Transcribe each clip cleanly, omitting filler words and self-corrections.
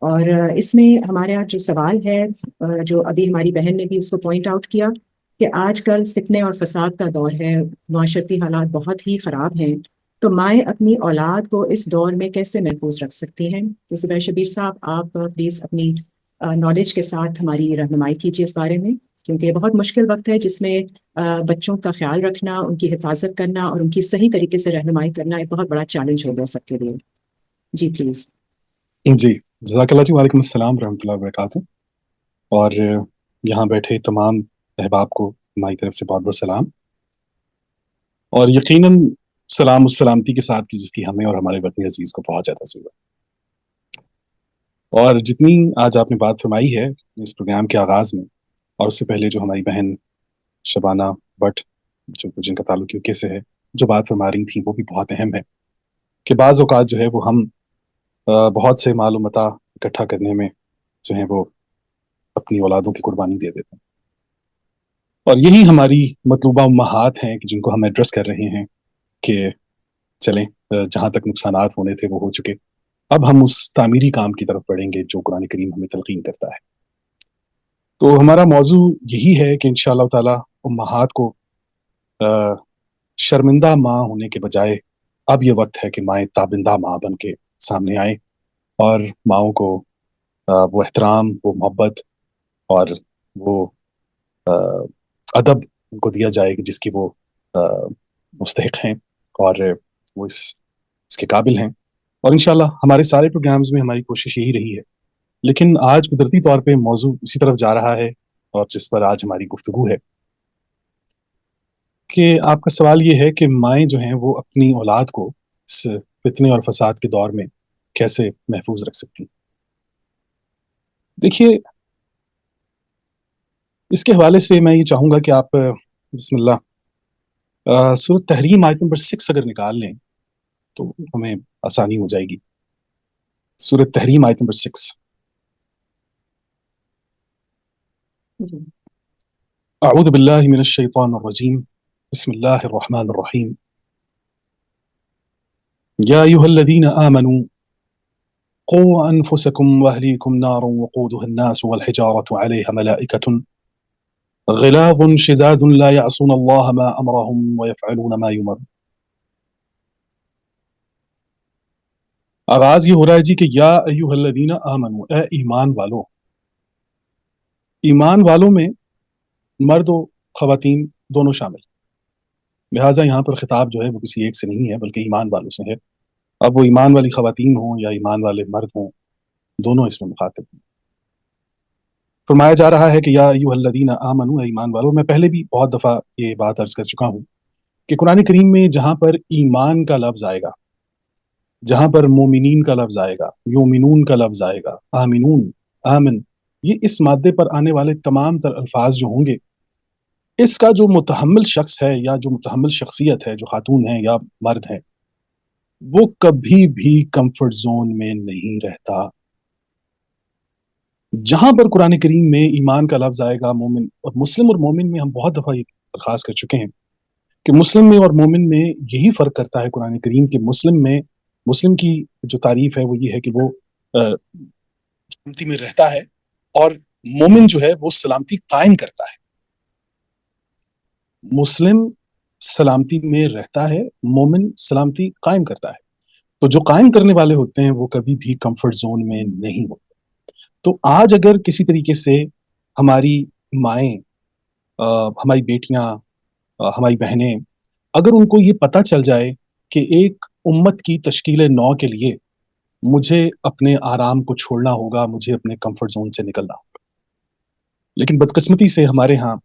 اور اس میں ہمارے یہاں جو سوال ہے، جو ابھی ہماری بہن نے بھی اس کو پوائنٹ آؤٹ کیا کہ آج کل فتنے اور فساد کا دور ہے، معاشرتی حالات بہت ہی خراب ہیں، تو مائیں اپنی اولاد کو اس دور میں کیسے محفوظ رکھ سکتی ہیں؟ تو زبیر شبیر صاحب، آپ پلیز اپنی نالج کے ساتھ ہماری رہنمائی کیجیے اس بارے میں، کیونکہ یہ بہت مشکل وقت ہے جس میں بچوں کا خیال رکھنا، ان کی حفاظت کرنا اور ان کی صحیح طریقے سے رہنمائی کرنا ایک بہت بڑا چیلنج ہوگا سب کے لیے۔ جی پلیز۔ جی، جزاک اللہ جی، وعلیکم السلام ورحمۃ اللہ وبرکاتہ۔ اور یہاں بیٹھے تمام احباب کو ہماری طرف سے بہت بہت سلام، اور یقیناً سلام اس سلامتی کے ساتھ کی جس کی ہمیں اور ہمارے وطن عزیز کو بہت زیادہ ضرورت۔ اور جتنی آج آپ نے بات فرمائی ہے اس پروگرام کے آغاز میں، اور اس سے پہلے جو ہماری بہن شبانہ بٹ جن کا تعلق یوکے سے ہے، جو بات فرما رہی تھیں، وہ بھی بہت اہم ہے کہ بعض اوقات جو ہے وہ ہم بہت سے مال و متاع اکٹھا کرنے میں جو ہے وہ اپنی اولادوں کی قربانی دے دیتے ہیں، اور یہی ہماری مطلوبہ امہات ہیں کہ جن کو ہم ایڈریس کر رہے ہیں کہ چلیں، جہاں تک نقصانات ہونے تھے وہ ہو چکے، اب ہم اس تعمیری کام کی طرف بڑھیں گے جو قرآن کریم ہمیں تلقین کرتا ہے۔ تو ہمارا موضوع یہی ہے کہ انشاءاللہ تعالی امہات کو شرمندہ ماں ہونے کے بجائے اب یہ وقت ہے کہ مائیں تابندہ ماں بن کے سامنے آئیں، اور ماؤں کو وہ احترام، وہ محبت اور وہ ادب ان کو دیا جائے کہ جس کی وہ مستحق ہیں، اور وہ اس کے قابل ہیں۔ اور انشاءاللہ ہمارے سارے پروگرامز میں ہماری کوشش یہی رہی ہے، لیکن آج قدرتی طور پہ موضوع اسی طرف جا رہا ہے، اور جس پر آج ہماری گفتگو ہے کہ آپ کا سوال یہ ہے کہ مائیں جو ہیں وہ اپنی اولاد کو اس فتنے اور فساد کے دور میں کیسے محفوظ رکھ سکتی۔ دیکھیے، اس کے حوالے سے میں یہ چاہوں گا کہ آپ بسم اللہ سورۃ تحریم آیت نمبر 6 اگر نکال لیں تو ہمیں آسانی ہو جائے گی۔ سورۃ تحریم آیت نمبر 6۔ اعوذ باللہ من الشیطان الرجیم، بسم اللہ الرحمن الرحیم۔ یا ایھا الذین آمنوا قوا انفسکم واہلیکم نارا وقودها الناس والحجارة علیہا ملائکۃ غلاظ شداد لا یعصون اللہ ما امرهم ویفعلون ما یؤمرون۔ آغاز یہ ہو رہا ہے جی کہ یا ایھا الذین آمنوا، اے ایمان والو۔ ایمان والوں میں مرد و خواتین دونوں شامل، لہٰذا یہاں پر خطاب جو ہے وہ کسی ایک سے نہیں ہے بلکہ ایمان والوں سے ہے۔ اب وہ ایمان والی خواتین ہوں یا ایمان والے مرد ہوں، دونوں اس میں مخاطب ہیں۔ فرمایا جا رہا ہے کہ یا ایھا الذین آمنوا، اے ایمان والو۔ میں پہلے بھی بہت دفعہ یہ بات عرض کر چکا ہوں کہ قرآن کریم میں جہاں پر ایمان کا لفظ آئے گا، جہاں پر مومنین کا لفظ آئے گا، یومنون کا لفظ آئے گا، آمنون، آمن، یہ اس مادے پر آنے والے تمام تر الفاظ جو ہوں گے، اس کا جو متحمل شخص ہے یا جو متحمل شخصیت ہے، جو خاتون ہے یا مرد ہے، وہ کبھی بھی کمفرٹ زون میں نہیں رہتا۔ جہاں پر قرآن کریم میں ایمان کا لفظ آئے گا، مومن اور مسلم اور مومن میں ہم بہت دفعہ یہ درخواست کر چکے ہیں کہ مسلم میں اور مومن میں یہی فرق کرتا ہے قرآن کریم کہ مسلم کی جو تعریف ہے وہ یہ ہے کہ وہ سلامتی میں رہتا ہے، اور مومن جو ہے وہ سلامتی قائم کرتا ہے۔ مسلم سلامتی میں رہتا ہے، مومن سلامتی قائم کرتا ہے۔ تو جو قائم کرنے والے ہوتے ہیں وہ کبھی بھی کمفرٹ زون میں نہیں ہوتے۔ تو آج اگر کسی طریقے سے ہماری مائیں، ہماری بیٹیاں، ہماری بہنیں، اگر ان کو یہ پتہ چل جائے کہ ایک امت کی تشکیل نو کے لیے مجھے اپنے آرام کو چھوڑنا ہوگا، مجھے اپنے کمفرٹ زون سے نکلنا ہوگا، لیکن بدقسمتی سے ہمارے ہاں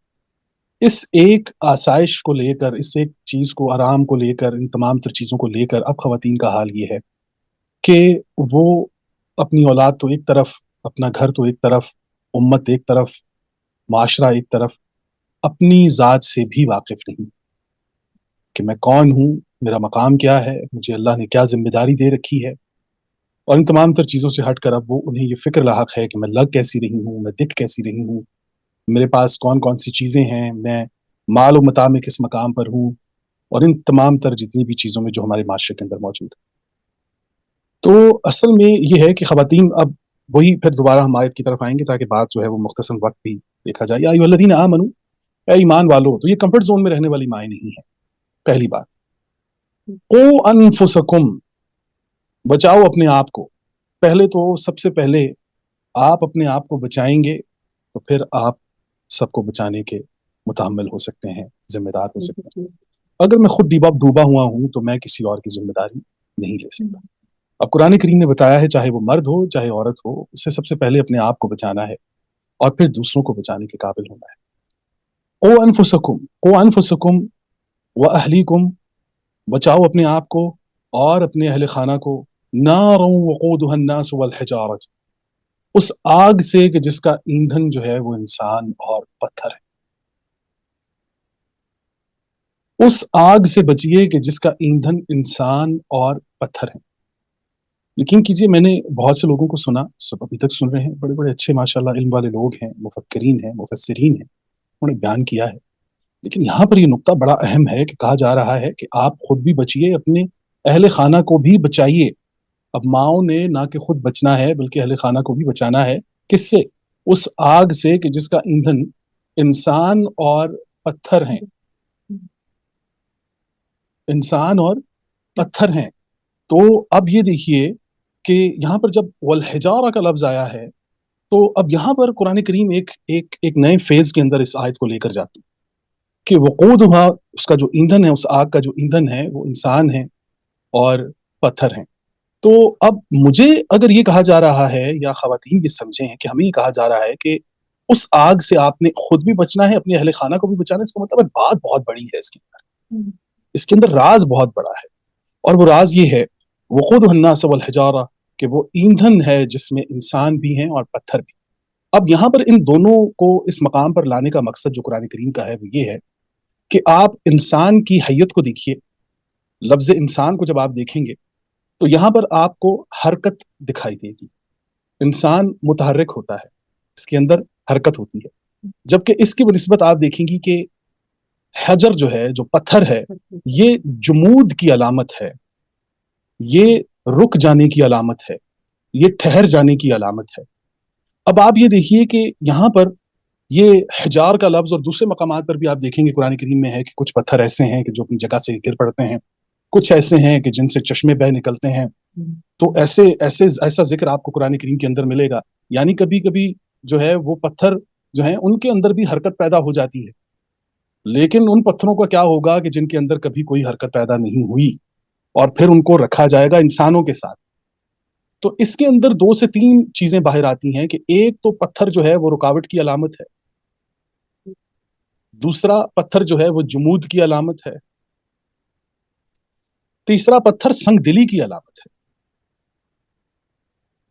اس ایک آسائش کو لے کر، اس ایک چیز کو، آرام کو لے کر، ان تمام تر چیزوں کو لے کر اب خواتین کا حال یہ ہے کہ وہ اپنی اولاد تو ایک طرف، اپنا گھر تو ایک طرف، امت ایک طرف، معاشرہ ایک طرف، اپنی ذات سے بھی واقف نہیں کہ میں کون ہوں، میرا مقام کیا ہے، مجھے اللہ نے کیا ذمہ داری دے رکھی ہے، اور ان تمام تر چیزوں سے ہٹ کر اب وہ انہیں یہ فکر لاحق ہے کہ میں لگ کیسی رہی ہوں، میں دکھ کیسی رہی ہوں، میرے پاس کون کون سی چیزیں ہیں، میں مال و متاع میں کس مقام پر ہوں، اور ان تمام تر جتنی بھی چیزوں میں جو ہمارے معاشرے کے اندر موجود ہے۔ تو اصل میں یہ ہے کہ خواتین اب وہی پھر دوبارہ ہم آیت کی طرف آئیں گے تاکہ بات جو ہے وہ مختصر وقت بھی دیکھا جائے. یا ایھا الذین آمنوا، اے ایمان والو. تو یہ کمفرٹ زون میں رہنے والی مائیں نہیں ہے. پہلی بات، قوا انفسکم، بچاؤ اپنے آپ کو. پہلے تو سب سے پہلے آپ اپنے آپ کو بچائیں گے تو پھر آپ سب کو بچانے کے متحمل ہو سکتے ہیں، ذمہ دار ہو سکتے ہیں. اگر میں خود ڈوبا ہوا ہوں تو میں کسی اور کی ذمہ داری نہیں لے سکتا. اب قرآن کریم نے بتایا ہے چاہے وہ مرد ہو چاہے عورت ہو، اسے سب سے پہلے اپنے آپ کو بچانا ہے اور پھر دوسروں کو بچانے کے قابل ہونا ہے. قوا انفسکم، قوا انفسکم واہلیکم، بچاؤ اپنے آپ کو اور اپنے اہل خانہ کو. نارا وقودها الناس والحجارۃ، اس آگ سے کہ جس کا ایندھن جو ہے وہ انسان اور پتھر ہے. اس آگ سے بچیے کہ جس کا ایندھن انسان اور پتھر ہے. یقین کیجئے میں نے بہت سے لوگوں کو سنا، سب ابھی تک سن رہے ہیں، بڑے بڑے اچھے ماشاءاللہ علم والے لوگ ہیں، مفکرین ہیں، مفسرین ہیں، انہوں نے بیان کیا ہے. لیکن یہاں پر یہ نقطہ بڑا اہم ہے کہ کہا جا رہا ہے کہ آپ خود بھی بچیے، اپنے اہل خانہ کو بھی بچائیے. اب ماؤں نے نہ کہ خود بچنا ہے بلکہ اہل خانہ کو بھی بچانا ہے. کس سے؟ اس آگ سے کہ جس کا ایندھن انسان اور پتھر ہیں. انسان اور پتھر ہیں. تو اب یہ دیکھیے کہ یہاں پر جب والحجارہ کا لفظ آیا ہے تو اب یہاں پر قرآن کریم ایک نئے فیز کے اندر اس آیت کو لے کر جاتی کہ وقودھا، اس کا جو ایندھن ہے، اس آگ کا جو ایندھن ہے وہ انسان ہے اور پتھر ہیں. تو اب مجھے اگر یہ کہا جا رہا ہے یا خواتین یہ سمجھیں کہ ہمیں یہ کہا جا رہا ہے کہ اس آگ سے آپ نے خود بھی بچنا ہے، اپنے اہل خانہ کو بھی بچانا ہے، اس کا مطلب بات بہت بڑی ہے. اس کے اندر راز بہت بڑا ہے، اور وہ راز یہ ہے وقودھا الناس والحجارہ، کہ وہ ایندھن ہے جس میں انسان بھی ہیں اور پتھر بھی. اب یہاں پر ان دونوں کو اس مقام پر لانے کا مقصد جو قرآن کریم کا ہے وہ یہ ہے کہ آپ انسان کی حیت کو دیکھیے. لفظ انسان کو جب آپ دیکھیں گے تو یہاں پر آپ کو حرکت دکھائی دے گی. انسان متحرک ہوتا ہے، اس کے اندر حرکت ہوتی ہے. جبکہ اس کی بنسبت آپ دیکھیں گی کہ حجر جو ہے، جو پتھر ہے، یہ جمود کی علامت ہے، یہ رک جانے کی علامت ہے، یہ ٹھہر جانے کی علامت ہے. اب آپ یہ دیکھیے کہ یہاں پر یہ حجار کا لفظ، اور دوسرے مقامات پر بھی آپ دیکھیں گے قرآن کریم میں ہے کہ کچھ پتھر ایسے ہیں کہ جو اپنی جگہ سے گر پڑتے ہیں، کچھ ایسے ہیں کہ جن سے چشمے بہ نکلتے ہیں. تو ایسا ذکر آپ کو قرآن کریم کے اندر ملے گا. یعنی کبھی کبھی جو ہے وہ پتھر جو ہیں ان کے اندر بھی حرکت پیدا ہو جاتی ہے، لیکن ان پتھروں کا کیا ہوگا کہ جن کے اندر کبھی کوئی حرکت پیدا نہیں ہوئی، اور پھر ان کو رکھا جائے گا انسانوں کے ساتھ. تو اس کے اندر 2 سے 3 چیزیں باہر آتی ہیں کہ ایک تو پتھر جو ہے وہ رکاوٹ کی علامت ہے، دوسرا پتھر جو ہے وہ جمود کی علامت ہے، تیسرا پتھر سنگ دلی کی علامت ہے.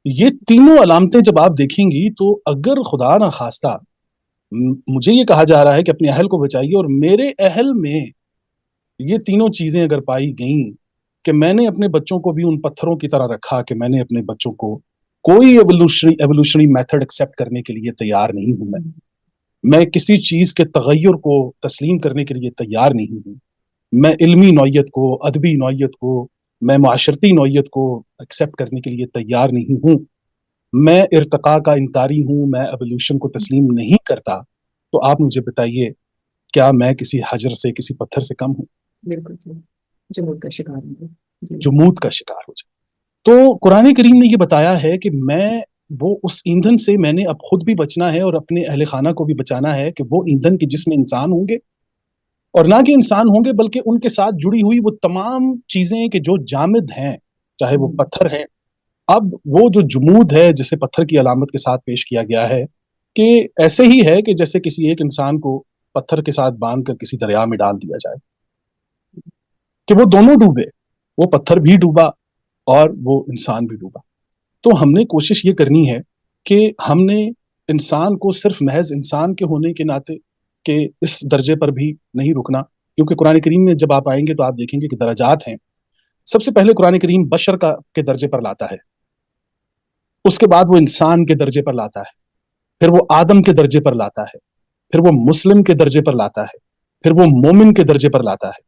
یہ تینوں علامتیں جب آپ دیکھیں گی تو اگر خدا نہ خواستہ مجھے یہ کہا جا رہا ہے کہ اپنے اہل کو بچائیے، اور میرے اہل میں یہ تینوں چیزیں اگر پائی گئیں کہ میں نے اپنے بچوں کو بھی ان پتھروں کی طرح رکھا کہ میں نے اپنے بچوں کو کوئی ایوولوشنری میتھڈ ایکسیپٹ کرنے کے لیے تیار نہیں ہوں، میں کسی چیز کے تغیر کو تسلیم کرنے کے لیے تیار نہیں ہوں، میں علمی نوعیت کو، ادبی نوعیت کو، میں معاشرتی نوعیت کو ایکسیپٹ کرنے کے لیے تیار نہیں ہوں، میں ارتقاء کا انکاری ہوں، میں ایوولوشن کو تسلیم نہیں کرتا، تو آپ مجھے بتائیے کیا میں کسی حجر سے، کسی پتھر سے کم ہوں؟ بالکل جمود کا شکار ہوں. جمود کا شکار ہو جائے. تو قرآن کریم نے یہ بتایا ہے کہ میں وہ اس ایندھن سے میں نے اب خود بھی بچنا ہے اور اپنے اہل خانہ کو بھی بچانا ہے کہ وہ ایندھن کے جس میں انسان ہوں گے، اور نہ کہ انسان ہوں گے بلکہ ان کے ساتھ جڑی ہوئی وہ تمام چیزیں کہ جو جامد ہیں، چاہے وہ پتھر ہیں. اب وہ جو جمود ہے جسے پتھر کی علامت کے ساتھ پیش کیا گیا ہے کہ ایسے ہی ہے کہ جیسے کسی ایک انسان کو پتھر کے ساتھ باندھ کر کسی دریا میں ڈال دیا جائے کہ وہ دونوں ڈوبے، وہ پتھر بھی ڈوبا اور وہ انسان بھی ڈوبا. تو ہم نے کوشش یہ کرنی ہے کہ ہم نے انسان کو صرف محض انسان کے ہونے کے ناطے کہ اس درجے پر بھی نہیں رکنا، کیونکہ قرآن کریم میں جب آپ آئیں گے تو آپ دیکھیں گے کہ درجات ہیں. سب سے پہلے قرآن کریم بشر کے درجے پر لاتا ہے، اس کے بعد وہ انسان کے درجے پر لاتا ہے، پھر وہ آدم کے درجے پر لاتا ہے، پھر وہ مسلم کے درجے پر لاتا ہے، پھر وہ مومن کے درجے پر لاتا ہے.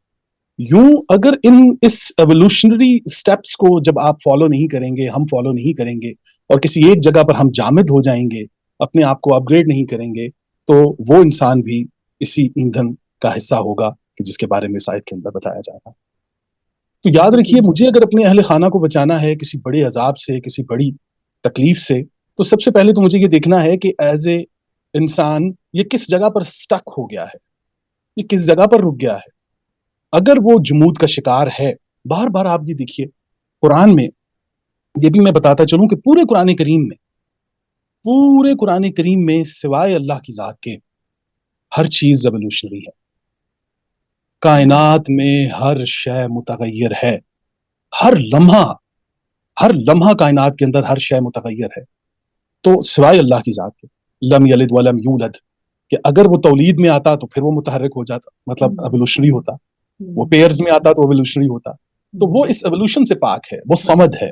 یوں اگر اس ایوولوشنری سٹیپس کو جب آپ فالو نہیں کریں گے، ہم فالو نہیں کریں گے، اور کسی ایک جگہ پر ہم جامد ہو جائیں گے, اپنے آپ کو اپ گریڈ نہیں کریں گے, تو وہ انسان بھی اسی ایندھن کا حصہ ہوگا کہ جس کے بارے میں اس آیت کے اندر بتایا جا رہا ہے. تو یاد رکھیے, مجھے اگر اپنے اہل خانہ کو بچانا ہے کسی بڑے عذاب سے, کسی بڑی تکلیف سے, تو سب سے پہلے تو مجھے یہ دیکھنا ہے کہ ایز اے انسان یہ کس جگہ پر سٹک ہو گیا ہے, یہ کس جگہ پر رک گیا ہے. اگر وہ جمود کا شکار ہے, بار بار آپ یہ دیکھیے قرآن میں, یہ بھی میں بتاتا چلوں کہ پورے قرآن کریم میں سوائے اللہ کی ذات کے ہر چیز ایوولوشنری ہے. کائنات میں ہر شے متغیر ہے, ہر لمحہ کائنات کے اندر ہر شے متغیر ہے. تو سوائے اللہ کی ذات کے, لم یلد ولم یولد, کہ اگر وہ تولید میں آتا تو پھر وہ متحرک ہو جاتا, مطلب ایوولوشنری ہوتا. وہ پیئرز میں آتا تو ایوولوشنری ہوتا. تو وہ اس ایوولوشن سے پاک ہے, وہ صمد ہے.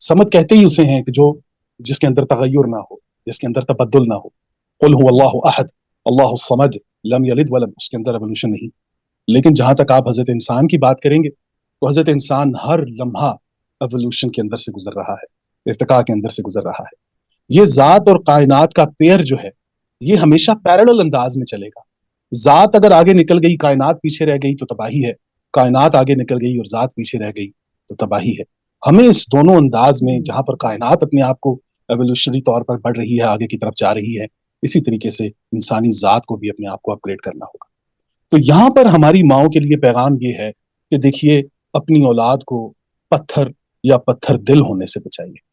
صمد کہتے ہی اسے ہیں کہ جو جس کے اندر تغیر نہ ہو, جس کے اندر تبدل نہ ہو. قل هو اللہ احد اللہ الصمد لم یلد ولم, اس کے اندر ایوولوشن نہیں. لیکن جہاں تک آپ حضرت انسان کی بات کریں گے تو حضرت انسان ہر لمحہ ایوولوشن کے اندر سے گزر رہا ہے, ارتقاء کے اندر سے گزر رہا ہے. یہ ذات اور کائنات کا پیر جو ہے یہ ہمیشہ پیرالل انداز میں چلے گا. ذات اگر آگے نکل گئی, کائنات پیچھے رہ گئی تو تباہی ہے. کائنات آگے نکل گئی اور ذات پیچھے رہ گئی تو تباہی ہے. ہمیں اس دونوں انداز میں, جہاں پر کائنات اپنے آپ کو ایوولوشنری طور پر بڑھ رہی ہے, آگے کی طرف جا رہی ہے, اسی طریقے سے انسانی ذات کو بھی اپنے آپ کو اپ گریڈ کرنا ہوگا. تو یہاں پر ہماری ماؤں کے لیے پیغام یہ ہے کہ دیکھیے, اپنی اولاد کو پتھر یا پتھر دل ہونے سے بچائیے.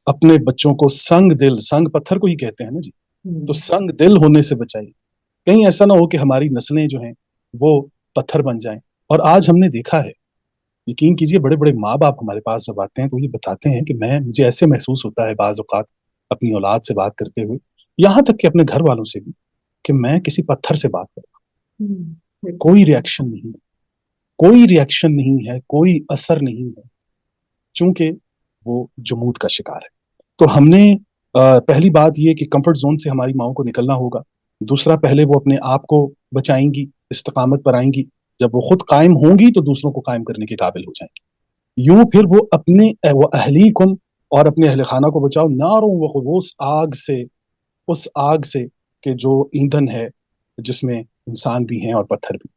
اپنے بچوں کو سنگ دل, سنگ پتھر کو ہی کہتے ہیں نا جی, تو سنگ دل ہونے سے بچائیے. کہیں ایسا نہ ہو کہ ہماری نسلیں جو ہیں وہ پتھر بن جائیں. اور آج ہم نے دیکھا ہے, یقین کیجئے, بڑے بڑے ماں باپ ہمارے پاس جب آتے ہیں تو یہ بتاتے ہیں کہ مجھے ایسے محسوس ہوتا ہے بعض اوقات اپنی اولاد سے بات کرتے ہوئے, یہاں تک کہ اپنے گھر والوں سے بھی, کہ میں کسی پتھر سے بات کر رہا ہوں. کوئی ریئیکشن نہیں ہے, کوئی ریئیکشن نہیں ہے, کوئی اثر نہیں ہے, چونکہ وہ جمود کا شکار ہے. تو ہم نے پہلی بات یہ کہ کمفرٹ زون سے ہماری ماؤں کو نکلنا ہوگا. دوسرا, پہلے وہ اپنے آپ کو بچائیں گی, استقامت پر آئیں گی. جب وہ خود قائم ہوں گی تو دوسروں کو قائم کرنے کے قابل ہو جائیں گی. یوں پھر وہ اپنے اہلیکم اور اپنے اہل خانہ کو بچاؤ ناروں وغوص, آگ سے, اس آگ سے کہ جو ایندھن ہے جس میں انسان بھی ہیں اور پتھر بھی.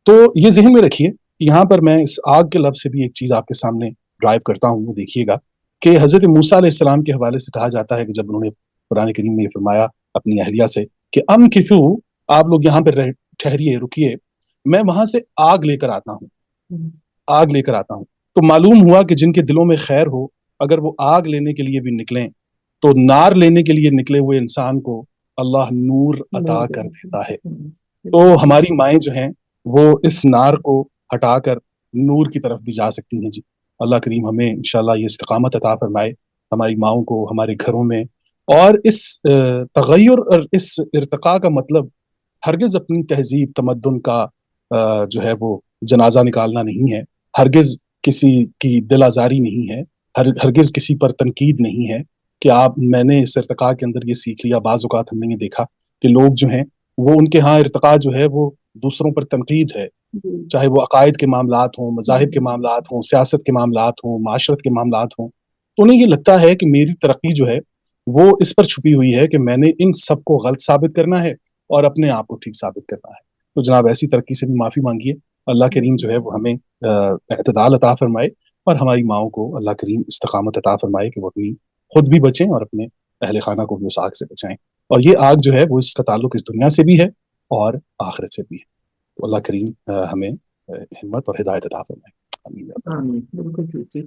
تو یہ ذہن میں رکھیے کہ یہاں پر میں اس آگ کے لفظ سے بھی ایک چیز آپ کے سامنے ڈرائیو کرتا ہوں. وہ دیکھیے گا کہ حضرت موسیٰ علیہ السلام کے حوالے سے کہا جاتا ہے کہ جب انہوں نے قرآن کریم میں یہ فرمایا اپنی اہلیہ سے کہ کسو, آپ لوگ یہاں پہ ٹھہریے, رکیے, میں وہاں سے آگ لے کر آتا ہوں. تو معلوم ہوا کہ جن کے دلوں میں خیر ہو, اگر وہ آگ لینے کے لیے بھی نکلیں تو نار لینے کے لیے نکلے ہوئے انسان کو اللہ نور عطا کر دیتا ہے. تو ہماری مائیں جو ہیں وہ اس نار کو ہٹا کر نور کی طرف بھی جا سکتی ہیں جی. اللہ کریم ہمیں انشاءاللہ یہ استقامت عطا فرمائے, ہماری ماؤں کو ہمارے گھروں میں. اور اس تغیر اور اس ارتقاء کا مطلب ہرگز اپنی تہذیب تمدن کا جو ہے وہ جنازہ نکالنا نہیں ہے, ہرگز کسی کی دل آزاری نہیں ہے, ہرگز کسی پر تنقید نہیں ہے کہ میں نے اس ارتقاء کے اندر یہ سیکھ لیا. بعض اوقات ہم نے یہ دیکھا کہ لوگ جو ہیں وہ ان کے ہاں ارتقاء جو ہے وہ دوسروں پر تنقید ہے, چاہے وہ عقائد کے معاملات ہوں, مذاہب کے معاملات ہوں, سیاست کے معاملات ہوں, معاشرت کے معاملات ہوں. تو انہیں یہ لگتا ہے کہ میری ترقی جو ہے وہ اس پر چھپی ہوئی ہے کہ میں نے ان سب کو غلط ثابت کرنا ہے اور اپنے آپ کو ٹھیک ثابت کرنا ہے. تو جناب ایسی ترقی سے بھی معافی مانگیے. اللہ کریم جو ہے وہ ہمیں اعتدال عطا فرمائے اور ہماری ماؤں کو اللہ کریم استقامت عطا فرمائے کہ وہ اپنی خود بھی بچیں اور اپنے اہل خانہ کو بھی اس آگ سے بچائیں. اور یہ آگ جو ہے وہ اس کا تعلق اس دنیا سے بھی ہے اور آخرت سے بھی ہے. تو اللہ کریم ہمیں ہمت اور ہدایت عطا فرمائے. آمین. بالکل ٹھیک ہے.